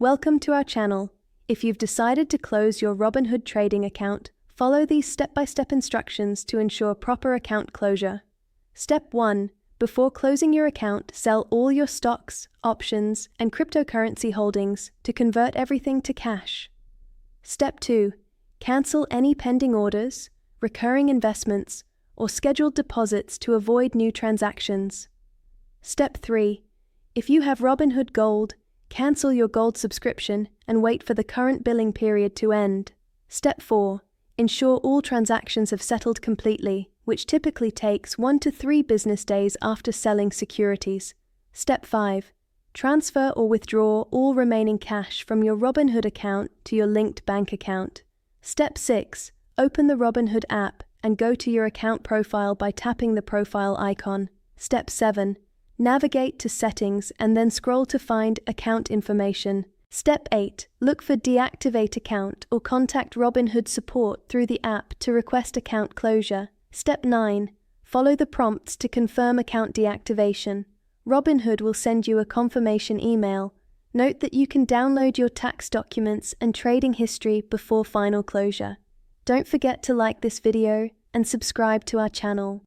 Welcome to our channel. If you've decided to close your Robinhood trading account, follow these step-by-step instructions to ensure proper account closure. Step 1. Before closing your account, sell all your stocks, options, and cryptocurrency holdings to convert everything to cash. Step 2. Cancel any pending orders, recurring investments, or scheduled deposits to avoid new transactions. Step 3. If you have Robinhood Gold, cancel your Gold subscription and wait for the current billing period to end. Step 4. Ensure all transactions have settled completely, which typically takes 1 to 3 business days after selling securities. Step 5. Transfer or withdraw all remaining cash from your Robinhood account to your linked bank account. Step 6. Open the Robinhood app and go to your account profile by tapping the profile icon. Step 7. Navigate to Settings and then scroll to find Account Information. Step 8. Look for Deactivate Account or contact Robinhood support through the app to request account closure. Step 9. Follow the prompts to confirm account deactivation. Robinhood will send you a confirmation email. Note that you can download your tax documents and trading history before final closure. Don't forget to like this video and subscribe to our channel.